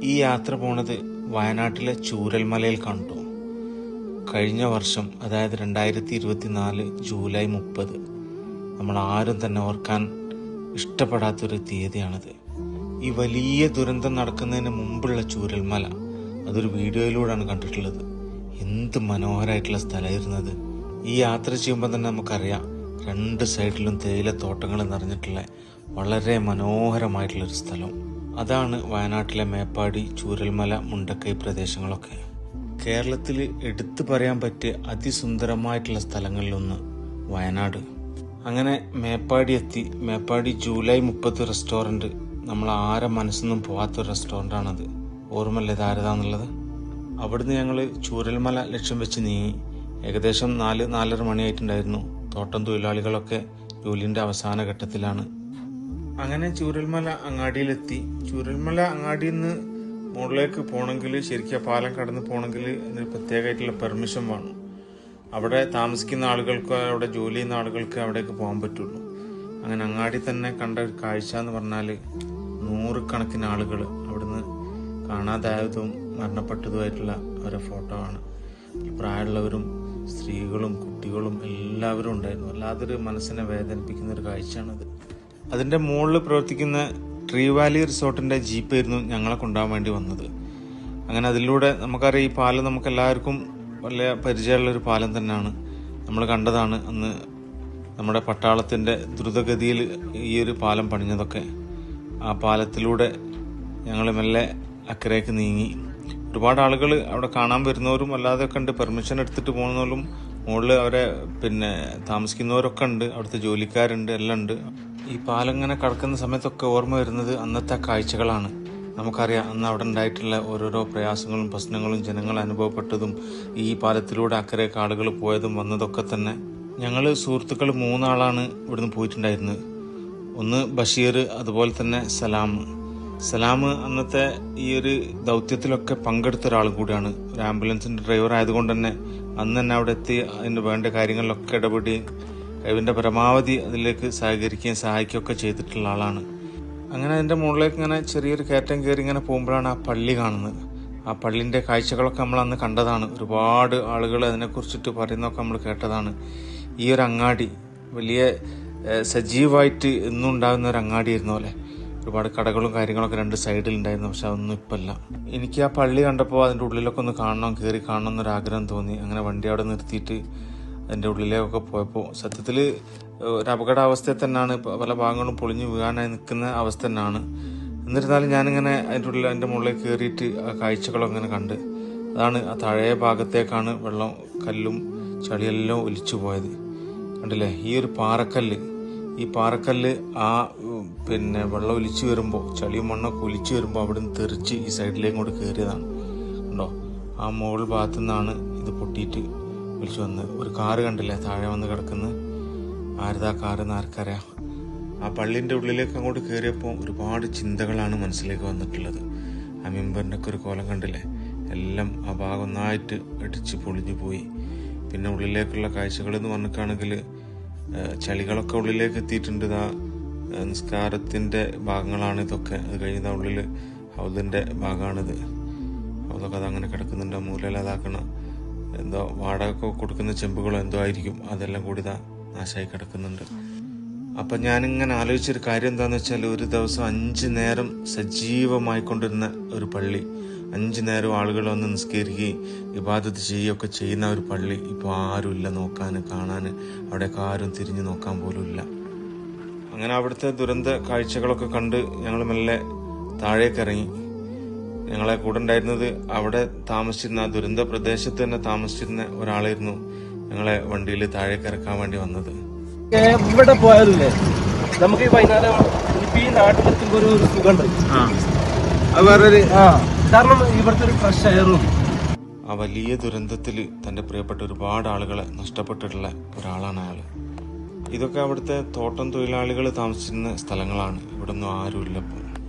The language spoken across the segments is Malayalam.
ഈ യാത്ര പോണത് വയനാട്ടിലെ ചൂരൽമലയിൽ കണ്ടു. കഴിഞ്ഞ വർഷം, അതായത് 2024 ജൂലൈ 30, നമ്മൾ ആരും തന്നെ ഓർക്കാൻ ഇഷ്ടപ്പെടാത്തൊരു തീയതിയാണത്. ഈ വലിയ ദുരന്തം നടക്കുന്നതിന് മുമ്പുള്ള ചൂരൽമല, അതൊരു വീഡിയോയിലൂടെയാണ് കണ്ടിട്ടുള്ളത്. എന്ത് മനോഹരമായിട്ടുള്ള സ്ഥലമായിരുന്നത്. ഈ യാത്ര ചെയ്യുമ്പോൾ തന്നെ നമുക്കറിയാം, രണ്ട് സൈഡിലും തേയിലത്തോട്ടങ്ങൾ നിറഞ്ഞിട്ടുള്ള വളരെ മനോഹരമായിട്ടുള്ളൊരു സ്ഥലം. അതാണ് വയനാട്ടിലെ മേപ്പാടി, ചൂരൽമല, മുണ്ടക്കൈ പ്രദേശങ്ങളൊക്കെ. കേരളത്തിൽ എടുത്തു പറയാൻ പറ്റിയ അതിസുന്ദരമായിട്ടുള്ള സ്ഥലങ്ങളിലൊന്ന് വയനാട്. അങ്ങനെ മേപ്പാടി എത്തി. മേപ്പാടി ജൂലൈ 30 റെസ്റ്റോറൻറ്റ്, നമ്മൾ ആരെ മനസ്സൊന്നും പോകാത്തൊരു റെസ്റ്റോറൻ്റാണത്. ഓർമ്മല്ലേ ഇതാരതാന്നുള്ളത്? അവിടുന്ന് ഞങ്ങൾ ചൂരൽമല ലക്ഷ്യം വെച്ച് നീങ്ങി. ഏകദേശം 4-4:30 മണിയായിട്ടുണ്ടായിരുന്നു. തോട്ടം തൊഴിലാളികളൊക്കെ ജോലിൻ്റെ അവസാന ഘട്ടത്തിലാണ്. അങ്ങനെ ചൂരൽമല അങ്ങാടിയിലെത്തി. ചൂരൽമല അങ്ങാടിയിൽ നിന്ന് മുകളിലേക്ക് പോകണമെങ്കിൽ, ശരിക്കും പാലം കടന്ന് പോകണമെങ്കിൽ ഇതിന് പ്രത്യേകമായിട്ടുള്ള പെർമിഷൻ വേണം. അവിടെ താമസിക്കുന്ന ആളുകൾക്ക്, അവിടെ ജോലി ചെയ്യുന്ന ആളുകൾക്ക് അവിടേക്ക് പോകാൻ പറ്റുള്ളൂ. അങ്ങനെ അങ്ങാടി തന്നെ കണ്ട ഒരു കാഴ്ച എന്ന് പറഞ്ഞാൽ, 100 കണക്കിന് ആളുകൾ അവിടുന്ന് കാണാതായതും മരണപ്പെട്ടതുമായിട്ടുള്ള അവരെ ഫോട്ടോ ആണ്. പ്രായമുള്ളവരും സ്ത്രീകളും കുട്ടികളും എല്ലാവരും ഉണ്ടായിരുന്നു. അല്ലാതൊരു മനസ്സിനെ വേദനിപ്പിക്കുന്ന ഒരു കാഴ്ചയാണത്. അതിൻ്റെ മുകളിൽ പ്രവർത്തിക്കുന്ന ട്രീ വാലി റിസോർട്ടിൻ്റെ ജീപ്പായിരുന്നു ഞങ്ങളെ കൊണ്ടുപോകാൻ വേണ്ടി വന്നത്. അങ്ങനെ അതിലൂടെ നമുക്കറിയാം, ഈ പാലം നമുക്കെല്ലാവർക്കും വലിയ പരിചയമുള്ളൊരു പാലം തന്നെയാണ്. നമ്മൾ കണ്ടതാണ് അന്ന് നമ്മുടെ പട്ടാളത്തിൻ്റെ ദ്രുതഗതിയിൽ ഈ ഒരു പാലം പണിഞ്ഞതൊക്കെ. ആ പാലത്തിലൂടെ ഞങ്ങൾ മെല്ലെ അക്കരയ്ക്ക് നീങ്ങി. ഒരുപാട് ആളുകൾ അവിടെ കാണാൻ വരുന്നവരും അല്ലാതെയൊക്കെ ഉണ്ട്. പെർമിഷൻ എടുത്തിട്ട് പോകുന്നവരും, മുകളിൽ അവരെ താമസിക്കുന്നവരൊക്കെ ഉണ്ട്. അവിടുത്തെ ജോലിക്കാരുണ്ട്, എല്ലാം ഉണ്ട്. ഈ പാലം ഇങ്ങനെ കടക്കുന്ന സമയത്തൊക്കെ ഓർമ്മ വരുന്നത് അന്നത്തെ കാഴ്ചകളാണ്. നമുക്കറിയാം, അന്ന് അവിടെ ഉണ്ടായിട്ടുള്ള ഓരോരോ പ്രയാസങ്ങളും പ്രശ്നങ്ങളും ജനങ്ങൾ അനുഭവപ്പെട്ടതും ഈ പാലത്തിലൂടെ അക്കരയ്ക്ക് ആളുകൾ പോയതും വന്നതൊക്കെ തന്നെ. ഞങ്ങൾ സുഹൃത്തുക്കൾ 3 ആളാണ് ഇവിടുന്ന് പോയിട്ടുണ്ടായിരുന്നത്. ഒന്ന് ബഷീർ, അതുപോലെ തന്നെ സലാം അന്നത്തെ ഈ ഒരു ദൗത്യത്തിലൊക്കെ പങ്കെടുത്ത ഒരാളും കൂടിയാണ്. ഒരു ആംബുലൻസിൻ്റെ ഡ്രൈവർ ആയതുകൊണ്ട് തന്നെ അന്ന് തന്നെ അവിടെ എത്തി അതിന് വേണ്ട കാര്യങ്ങളിലൊക്കെ ഇടപെടുകയും കഴിവിൻ്റെ പരമാവധി അതിലേക്ക് സഹകരിക്കുകയും സഹായിക്കുകയൊക്കെ ചെയ്തിട്ടുള്ള ആളാണ്. അങ്ങനെ അതിൻ്റെ മുകളിലേക്ക് ഇങ്ങനെ ചെറിയൊരു കയറ്റം കയറി ഇങ്ങനെ പോകുമ്പോഴാണ് ആ പള്ളി കാണുന്നത്. ആ പള്ളിൻ്റെ കാഴ്ചകളൊക്കെ നമ്മൾ അന്ന് കണ്ടതാണ്. ഒരുപാട് ആളുകൾ അതിനെക്കുറിച്ചിട്ട് പറയുന്നതൊക്കെ നമ്മൾ കേട്ടതാണ്. ഈ ഒരു അങ്ങാടി വലിയ സജീവമായിട്ട് എന്നും ഉണ്ടാകുന്ന ഒരു അങ്ങാടിയായിരുന്നു പോലെ. ഒരുപാട് കടകളും കാര്യങ്ങളൊക്കെ 2 സൈഡിലുണ്ടായിരുന്നു. പക്ഷെ അതൊന്നും ഇപ്പല്ല. എനിക്ക് ആ പള്ളി കണ്ടപ്പോൾ അതിൻ്റെ ഉള്ളിലൊക്കെ ഒന്ന് കാണണം, കയറി കാണണം എന്നൊരാഗ്രഹം തോന്നി. അങ്ങനെ വണ്ടി അവിടെ നിർത്തിയിട്ട് അതിൻ്റെ ഉള്ളിലേക്കൊക്കെ പോയപ്പോൾ സത്യത്തിൽ ഒരു അപകടാവസ്ഥയിൽ തന്നെയാണ്. പല ഭാഗങ്ങളും പൊളിഞ്ഞു വീഴാനായി നിൽക്കുന്ന അവസ്ഥ തന്നെയാണ്. എന്നിരുന്നാലും ഞാനിങ്ങനെ അതിൻ്റെ മുകളിലേക്ക് കയറിയിട്ട് ആ കാഴ്ചകളൊക്കെ അങ്ങനെ കണ്ട്. അതാണ് ആ താഴെ ഭാഗത്തേക്കാണ് വെള്ളം, കല്ലും ചളിയെല്ലാം ഒലിച്ചു പോയത്. കണ്ടില്ലേ ഈ ഒരു പാറക്കല്ല്. ഈ പാറക്കല്ല് ആ വെള്ളം ഒലിച്ചു വരുമ്പോൾ, ചളിയും മണ്ണൊക്കെ ഒലിച്ചു വരുമ്പോൾ അവിടുന്ന് തെറിച്ച് ഈ സൈഡിലേക്ക് കൊണ്ട് കയറിയതാണ്. കണ്ടോ, ആ മുകൾ ഭാഗത്തു നിന്നാണ് ഇത് പൊട്ടിയിട്ട് ഒലിച്ചു വന്നത്. ഒരു കാറ് കണ്ടില്ലേ താഴെ വന്ന് കിടക്കുന്നത്? ആരുതാ കാറെന്ന് ആർക്കറിയാം. ആ പള്ളിൻ്റെ ഉള്ളിലേക്ക് അങ്ങോട്ട് കയറിയപ്പോൾ ഒരുപാട് ചിന്തകളാണ് മനസ്സിലേക്ക് വന്നിട്ടുള്ളത്. ആ മെമ്പറിൻ്റെ ഒക്കെ ഒരു കോലം കണ്ടില്ലേ? എല്ലാം ആ ഭാഗം ഒന്നായിട്ട് അടിച്ച് പൊളിഞ്ഞു പോയി. പിന്നെ ഉള്ളിലേക്കുള്ള കാഴ്ചകൾ എന്ന് പറഞ്ഞിട്ടാണെങ്കിൽ ചളികളൊക്കെ ഉള്ളിലേക്ക് എത്തിയിട്ടുണ്ട്. ഇതാ നിസ്കാരത്തിൻ്റെ ഭാഗങ്ങളാണ് ഇതൊക്കെ. അത് കഴിഞ്ഞ ഉള്ളിൽ ഹൗദിൻ്റെ ഭാഗമാണിത്. ഹൗദൊക്കെ അതങ്ങനെ കിടക്കുന്നുണ്ട്. മൂലയിൽ അതാക്കണ എന്തോ വാടക കൊടുക്കുന്ന ചെമ്പുകളോ എന്തോ ആയിരിക്കും, അതെല്ലാം കൂടി ഇതാ നാശമായി കിടക്കുന്നുണ്ട്. അപ്പം ഞാനിങ്ങനെ ആലോചിച്ചൊരു കാര്യം എന്താണെന്ന് വെച്ചാൽ, ഒരു ദിവസം 5 നേരം സജീവമായിക്കൊണ്ടിരുന്ന ഒരു പള്ളി, 5 നേരം ആളുകൾ വന്ന് നിസ്കരിക്കുകയും ഇബാദത്ത് ചെയ്യുകയൊക്കെ ചെയ്യുന്ന ഒരു പള്ളി ഇപ്പോൾ ആരുമില്ല നോക്കാൻ, കാണാൻ. അവിടേക്ക് ആരും തിരിഞ്ഞു നോക്കാൻ പോലും ഇല്ല. അങ്ങനെ അവിടുത്തെ ദുരന്ത കാഴ്ചകളൊക്കെ കണ്ട് ഞങ്ങൾ മെല്ലെ താഴേക്ക് ഇറങ്ങി. ഞങ്ങളെ കൂടെ ഉണ്ടായിരുന്നത് അവിടെ താമസിച്ചിരുന്ന, ആ ദുരന്ത പ്രദേശത്ത് തന്നെ താമസിച്ചിരുന്ന ഒരാളായിരുന്നു ഞങ്ങളെ വണ്ടിയിൽ താഴേക്ക് ഇറക്കാൻ വേണ്ടി വന്നത്. എവിടെ പോയാലേ നമുക്ക് ഈ വൈകുന്നേരം ഈ നാട്ടിലെത്തുമ്പോ ഒരു സുഖമുണ്ട്. കാരണം ഇവിടുത്തെ ഒരു ഫ്രഷ് എയറും. ആ വലിയ ദുരന്തത്തിൽ തൻ്റെ പ്രിയപ്പെട്ട ഒരുപാട് ആളുകളെ നഷ്ടപ്പെട്ടിട്ടുള്ള ഒരാളാണ് അയാൾ. ഇതൊക്കെ അവിടുത്തെ തോട്ടം തൊഴിലാളികൾ താമസിച്ചിരുന്ന സ്ഥലങ്ങളാണ്. ഇവിടെ ഒന്നും ആരുമില്ലപ്പോൾ.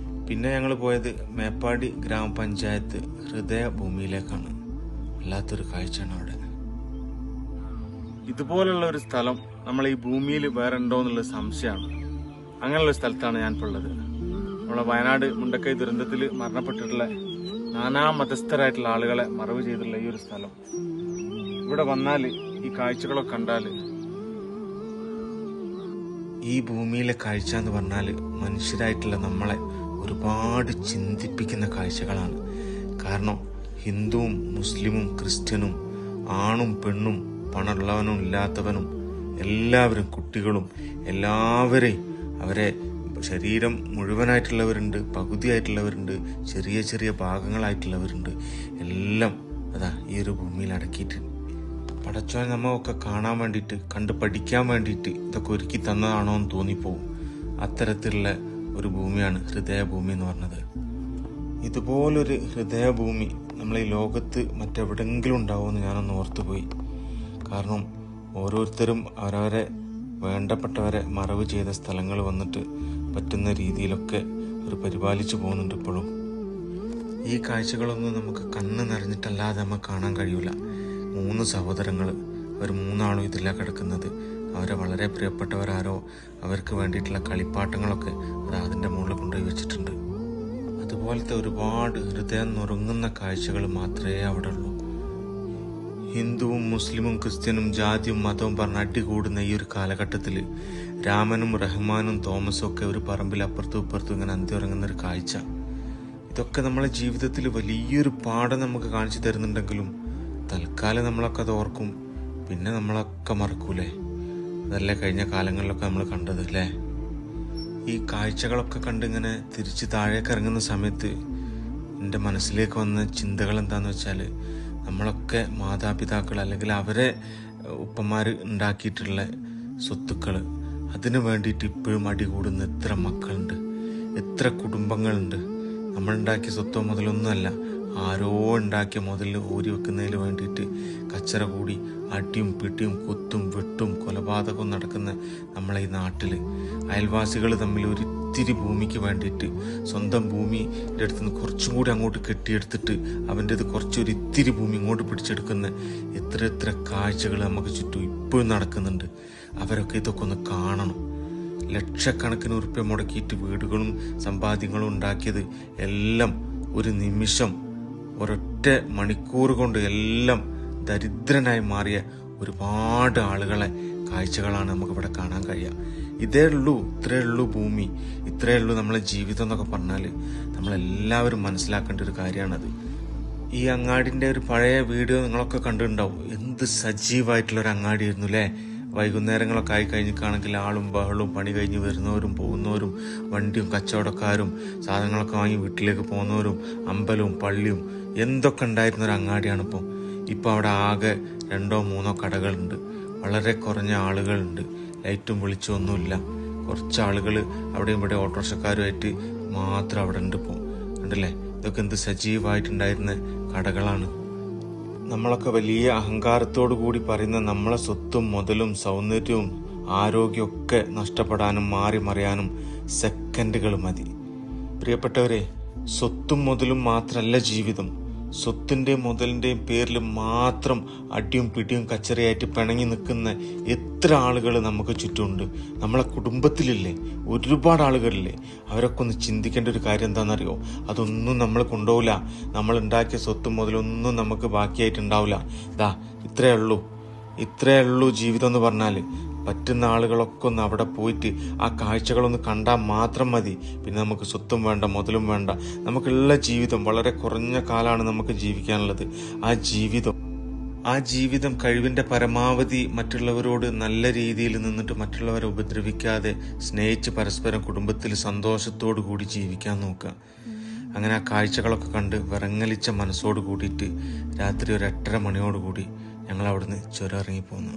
പിന്നെ ഞങ്ങൾ പോയത് മേപ്പാടി ഗ്രാമപഞ്ചായത്ത് ഹൃദയഭൂമിയിലേക്കാണ്. വല്ലാത്തൊരു കാഴ്ചയാണ് അവിടെ. ഇതുപോലുള്ള ഒരു സ്ഥലം നമ്മൾ ഈ ഭൂമിയിൽ വേറെ ഉണ്ടോ എന്നുള്ള സംശയമാണ്. അങ്ങനെയുള്ള സ്ഥലത്താണ് ഞാനിപ്പോൾ ഉള്ളത്. നമ്മളെ വയനാട് മുണ്ടക്കൈ ദുരന്തത്തിൽ മരണപ്പെട്ടിട്ടുള്ള നാനാ മതസ്ഥരായിട്ടുള്ള ആളുകളെ മറവ് ചെയ്തിട്ടുള്ള ഈ ഒരു സ്ഥലം. ഇവിടെ വന്നാൽ ഈ കാഴ്ചകളൊക്കെ കണ്ടാൽ, ഈ ഭൂമിയിലെ കാഴ്ച എന്ന് പറഞ്ഞാൽ മനുഷ്യരായിട്ടുള്ള നമ്മളെ ഒരുപാട് ചിന്തിപ്പിക്കുന്ന കാഴ്ചകളാണ്. കാരണം ഹിന്ദുവും മുസ്ലിമും ക്രിസ്ത്യനും ആണും പെണ്ണും പണമുള്ളവനും ഇല്ലാത്തവനും എല്ലാവരും, കുട്ടികളും എല്ലാവരെയും, അവരെ ശരീരം മുഴുവനായിട്ടുള്ളവരുണ്ട്, പകുതിയായിട്ടുള്ളവരുണ്ട്, ചെറിയ ചെറിയ ഭാഗങ്ങളായിട്ടുള്ളവരുണ്ട്, എല്ലാം അതാ ഈ ഒരു ഭൂമിയിൽ അടക്കിയിട്ട് പടച്ചോൻ നമ്മൊക്കെ കാണാൻ വേണ്ടിയിട്ട്, കണ്ട് പഠിക്കാൻ വേണ്ടിയിട്ട് ഇതൊക്കെ ഒരുക്കി തന്നതാണോ എന്ന് തോന്നിപ്പോവും. അത്തരത്തിലുള്ള ഒരു ഭൂമിയാണ് ഹൃദയഭൂമി എന്ന് പറഞ്ഞത്. ഇതുപോലൊരു ഹൃദയഭൂമി നമ്മളെ ഈ ലോകത്ത് മറ്റെവിടെങ്കിലും ഉണ്ടാവുമെന്ന് ഞാനൊന്ന് ഓർത്തുപോയി. കാരണം ഓരോരുത്തരും അവരവരെ വേണ്ടപ്പെട്ടവരെ മറവ് ചെയ്ത സ്ഥലങ്ങൾ വന്നിട്ട് പറ്റുന്ന രീതിയിലൊക്കെ അവർ പരിപാലിച്ചു പോകുന്നുണ്ട് ഇപ്പോഴും. ഈ കാഴ്ചകളൊന്നും നമുക്ക് കണ്ണ് നിറഞ്ഞിട്ടല്ലാതെ നമുക്ക് കാണാൻ കഴിയൂല. 3 സഹോദരങ്ങൾ, അവർ 3 ഇതിലാണ് കിടക്കുന്നത്. അവരെ വളരെ പ്രിയപ്പെട്ടവരാരോ അവർക്ക് വേണ്ടിയിട്ടുള്ള കളിപ്പാട്ടങ്ങളൊക്കെ അത് അതിൻ്റെ മുകളിൽ കൊണ്ടുപോയി വെച്ചിട്ടുണ്ട്. അതുപോലത്തെ ഒരുപാട് ഹൃദയം നുറുങ്ങുന്ന കാഴ്ചകൾ മാത്രമേ അവിടെ ഉള്ളൂ. ഹിന്ദുവും മുസ്ലിമും ക്രിസ്ത്യനും ജാതിയും മതവും പറഞ്ഞ് അടികൂടുന്ന ഈ ഒരു കാലഘട്ടത്തിൽ രാമനും റഹ്മാനും തോമസും ഒക്കെ ഒരു പറമ്പിൽ അപ്പുറത്തും ഇപ്പുറത്തും ഇങ്ങനെ അന്തി ഉറങ്ങുന്ന ഒരു കാഴ്ച, ഇതൊക്കെ നമ്മളെ ജീവിതത്തിൽ വലിയൊരു പാഠം നമുക്ക് കാണിച്ചു തരുന്നുണ്ടെങ്കിലും തൽക്കാലം നമ്മളൊക്കെ അത് ഓർക്കും, പിന്നെ നമ്മളൊക്കെ മറക്കൂലേ. അതല്ലേ കഴിഞ്ഞ കാലങ്ങളിലൊക്കെ നമ്മൾ കണ്ടത് അല്ലേ. ഈ കാഴ്ചകളൊക്കെ കണ്ടിങ്ങനെ തിരിച്ച് താഴേക്ക് ഇറങ്ങുന്ന സമയത്ത് എൻ്റെ മനസ്സിലേക്ക് വന്ന ചിന്തകൾ എന്താണെന്ന് വെച്ചാൽ, നമ്മളൊക്കെ മാതാപിതാക്കൾ അല്ലെങ്കിൽ അവരെ ഉപ്പമാർ ഉണ്ടാക്കിയിട്ടുള്ള സ്വത്തുക്കൾ, അതിനു വേണ്ടിയിട്ട് ഇപ്പോഴും അടികൂടുന്ന എത്ര മക്കളുണ്ട്, എത്ര കുടുംബങ്ങളുണ്ട്. നമ്മളുണ്ടാക്കിയ സ്വത്തോ മുതലൊന്നുമല്ല, ആരോ ഉണ്ടാക്കിയ മുതൽ ഊരി വെക്കുന്നതിന് വേണ്ടിയിട്ട് കച്ചറ കൂടി അടിയും പിടിയും കുത്തും വെട്ടും കൊലപാതകവും നടക്കുന്ന നമ്മളെ ഈ നാട്ടിൽ അയൽവാസികൾ തമ്മിൽ ഒരിത്തിരി ഭൂമിക്ക് വേണ്ടിയിട്ട് സ്വന്തം ഭൂമിയുടെ അടുത്ത് നിന്ന് കുറച്ചും കൂടി അങ്ങോട്ട് കെട്ടിയെടുത്തിട്ട് അവൻ്റേത് കുറച്ചൊരിത്തിരി ഭൂമി ഇങ്ങോട്ട് പിടിച്ചെടുക്കുന്ന എത്ര കാഴ്ചകൾ നമുക്ക് ചുറ്റും ഇപ്പോഴും നടക്കുന്നുണ്ട്. അവരൊക്കെ ഇതൊക്കെ ഒന്ന് കാണണം. ലക്ഷക്കണക്കിന് ഉറുപ്പ്യ മുടക്കിയിട്ട് വീടുകളും സമ്പാദ്യങ്ങളും ഉണ്ടാക്കിയത് എല്ലാം ഒരു നിമിഷം, ഒരൊറ്റ മണിക്കൂർ കൊണ്ട് എല്ലാം ദരിദ്രനായി മാറിയ ഒരുപാട് ആളുകളെ കാഴ്ചകളാണ് നമുക്കിവിടെ കാണാൻ കഴിയുക. ഇത്രയേ ഉള്ളൂ ഭൂമി, ഇത്രയേ ഉള്ളൂ നമ്മളെ ജീവിതം എന്നൊക്കെ പറഞ്ഞാൽ നമ്മളെല്ലാവരും മനസ്സിലാക്കേണ്ട ഒരു കാര്യമാണത്. ഈ അങ്ങാടിൻ്റെ ഒരു പഴയ വീഡിയോ നിങ്ങളൊക്കെ കണ്ടിട്ടുണ്ടാവും. എന്ത് സജീവമായിട്ടുള്ളൊരു അങ്ങാടിയായിരുന്നു അല്ലേ. വൈകുന്നേരങ്ങളൊക്കെ ആയി കഴിഞ്ഞിട്ടാണെങ്കിൽ ആളും ബഹളും, പണി കഴിഞ്ഞ് വരുന്നവരും പോകുന്നവരും, വണ്ടിയും കച്ചവടക്കാരും സാധനങ്ങളൊക്കെ വാങ്ങി വീട്ടിലേക്ക് പോകുന്നവരും, അമ്പലവും പള്ളിയും എന്തൊക്കെ ഉണ്ടായിരുന്ന ഒരു അങ്ങാടിയാണിപ്പോൾ. ഇപ്പോൾ അവിടെ ആകെ 2-3 കടകളുണ്ട്, വളരെ കുറഞ്ഞ ആളുകളുണ്ട്, ലൈറ്റും വെളിച്ചമൊന്നുമില്ല. കുറച്ച് ആളുകൾ അവിടെയും ഇവിടെ ഓട്ടോറിക്ഷക്കാരുമായിട്ട് മാത്രം അവിടെ ഉണ്ട് ഇപ്പോൾ. കണ്ടില്ലേ, ഇതൊക്കെ എന്ത് സജീവമായിട്ടുണ്ടായിരുന്ന കടകളാണ്. നമ്മളൊക്കെ വലിയ അഹങ്കാരത്തോടു കൂടി പറയുന്ന നമ്മളെ സ്വത്തും മുതലും സൗന്ദര്യവും ആരോഗ്യമൊക്കെ നഷ്ടപ്പെടാനും മാറി മറിയാനും സെക്കൻഡുകൾ മതി. പ്രിയപ്പെട്ടവരെ, സ്വത്തും മുതലും മാത്രമല്ല ജീവിതം. സ്വത്തിൻ്റെയും മുതലിൻ്റെയും പേരിൽ മാത്രം അടിയും പിടിയും കച്ചറയായിട്ട് പിണങ്ങി നിൽക്കുന്ന എത്ര ആളുകൾ നമുക്ക് ചുറ്റുമുണ്ട്. നമ്മളെ കുടുംബത്തിലില്ലേ ഒരുപാട് ആളുകളില്ലേ. അവരൊക്കെ ഒന്ന് ചിന്തിക്കേണ്ട ഒരു കാര്യം എന്താണെന്നറിയോ, അതൊന്നും നമ്മൾ കൊണ്ടുപോകില്ല. നമ്മൾ ഉണ്ടാക്കിയ സ്വത്തും മുതലൊന്നും നമുക്ക് ബാക്കിയായിട്ടുണ്ടാവില്ല. ഇത്രയേ ഉള്ളൂ ജീവിതം എന്ന് പറഞ്ഞാൽ. പറ്റുന്ന ആളുകളൊക്കെ ഒന്ന് അവിടെ പോയിട്ട് ആ കാഴ്ചകളൊന്ന് കണ്ടാൽ മാത്രം മതി. പിന്നെ നമുക്ക് സ്വത്തും വേണ്ട, മുതലും വേണ്ട. നമുക്കുള്ള ജീവിതം വളരെ കുറഞ്ഞ കാലമാണ് നമുക്ക് ജീവിക്കാനുള്ളത്. ആ ജീവിതം കഴിവിൻ്റെ പരമാവധി മറ്റുള്ളവരോട് നല്ല രീതിയിൽ നിന്നിട്ട് മറ്റുള്ളവരെ ഉപദ്രവിക്കാതെ സ്നേഹിച്ച് പരസ്പരം കുടുംബത്തിൽ സന്തോഷത്തോടു കൂടി ജീവിക്കാൻ നോക്കുക. അങ്ങനെ ആ കാഴ്ചകളൊക്കെ കണ്ട് വിറങ്ങലിച്ച മനസ്സോട് കൂടിയിട്ട് രാത്രി ഒരു 8:30 മണിയോടുകൂടി ഞങ്ങൾ അവിടുന്ന് ചുരം ഇറങ്ങിപ്പോന്നു.